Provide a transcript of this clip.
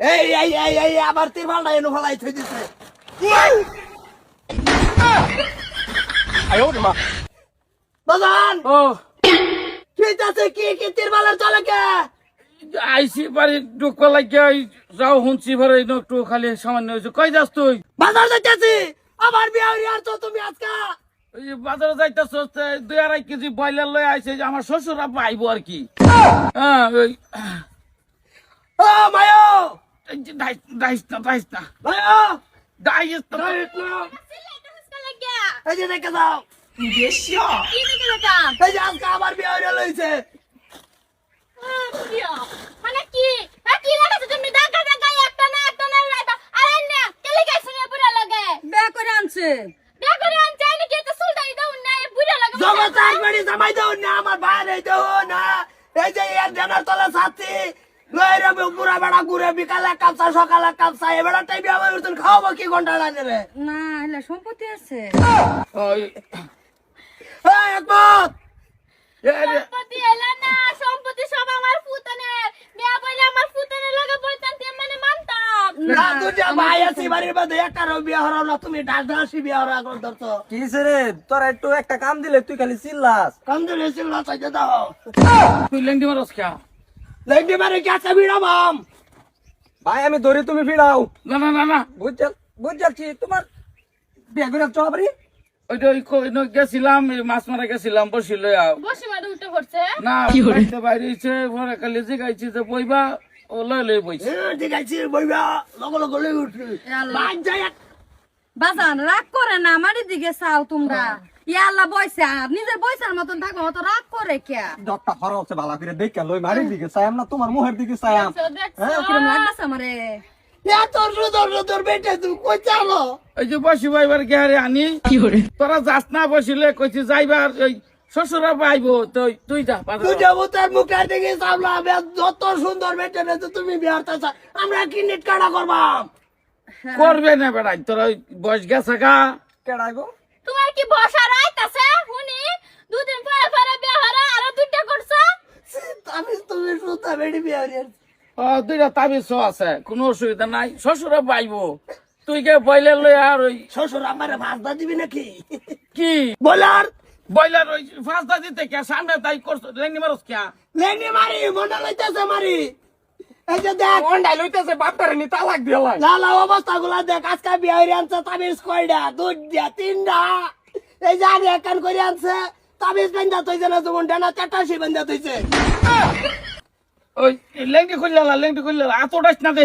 এই আবার তিরপালটা এনে ফলাই থই দিছে। বাজান ও ঠিক আছে, কি তিরপালের চলে কে? আইসি বাড়ি ঢুকবা লাগিয়া যাও শুনছি ভরে একটু খালি সামান্য হয়েছে। কই যাস তুই? বাজার যাইতেছি, আমার বিয়ে হইয়া তো তুমি আজকা। ওই যে বাজারে যাইতেছ 2-2.5 কেজি ব্রয়লার লয়ে আইছে যে আমার শ্বশুর আব্বা আইবো আর কি। হ্যাঁ ওই ও মায়ো দাইস না মায়ো, দাইস না। এই যে দেখে যাও, এই যে আজকে আমার বিয়ে হইয়া লইছে। জগৎ একবারই জামাই দাও না, আমার ভাই দাও না। এই যে এর জানার তলে ছাত্রী লয়ের বুড়া বেড়া ঘুরে, বিকালে কাপসা সকালে কাপসা, এ বেড়া টাইপে আমার খাওয়াবো কি ঘন্টা লাগে রে? না এলা সম্পত্তি আছে। ওই একমত না, দুটা ভাই আছে বাড়ির মধ্যে, একটা বিয়ে হরাও না, তুমি ডাসি বিয়ে হরা করে ধরছো। কিসে রে তোর একটু একটা কাম দিলে তুই খালি চিল্লাস। কম দিলে চিল্লা চাইতে দাও। তুই লেংটি মারস কে? লেন্ডি মারে কি আছে বিড়া মাম? ভাই আমি ধরে তুমি ফিরাও। না বুঝছি তোমার বিয়ে করে চল বাড়ি। ওইটা গেছিলাম মাছ মারা গেছিলাম বসি লইয়া না বাইরেছে ভরে খালি জিগাইছি যে বইবা ও লই বইছে। ঠিক আছে বইবা লগ লই উঠি। বাদ যাই বাজান রাগ করে না, আমার দিকে চাও তোমরা। ইয়াল্লা বয়সা নিজের বয়সার মতন থাকো, অত রাগ করে কে? ডক্টর হরা হচ্ছে ভালো করে দেখে লই মারির দিকে চাইম না তোমার মুহের দিকে চাইম। কিরম লাগতেছে আমারে? এত রুদর বেটে তুমি কই চালো? এই যে বসি বাইবার গেহারে আনি তোরা যাস না বসিলে কইছি যাইবার ওই শ্বশুরা পাইবো তুই যা তুই যাবো তার মুখের দিকে চাবলা, যত সুন্দর বেটে রে তুমি বিয়ার চাচা, আমরা কি নিট কাটা করবাম? করবে না বেড়াই তোরা ওই বয়স গেছে গা। কেডা গো? তোমার কি বসা রাইতাছে? হুনি দুদিন পরে পরে বিয়ে হরা আর দুইটা করছো। তুমি সুতা বেড়ি বিয়ার। দুইটা তাবিজ আছে, কোনো অসুবিধা নাই, শ্বশুরা পাইবো। তুই কে বয়লার লই আর ওই শ্বশুর আমারে ভাজদা দিবি নাকি? কি বলার বয়লার ওই ফাঁসটা দিতে কে সামনে তাই করছো লেঙ্গি মারস কে? লেঙ্গি মারি মনে লইতেছে মারি। এই যে দেখ অন্ডাই লইতেছে বাপটারে নি তালাক দিলাই। লালা অবস্থা গুলা দেখ, আজকে বিয়ে হয়ে আনছে তাবিজ কয়টা, দুইটা তিনটা। এই যে আগে একান করে আনছে তাবিজ বেন্দা তৈছে না, যেমন ডানা চাটাশি বেন্দা তৈছে। ওই লেঙ্গি খুললা এত ডাস না দেখি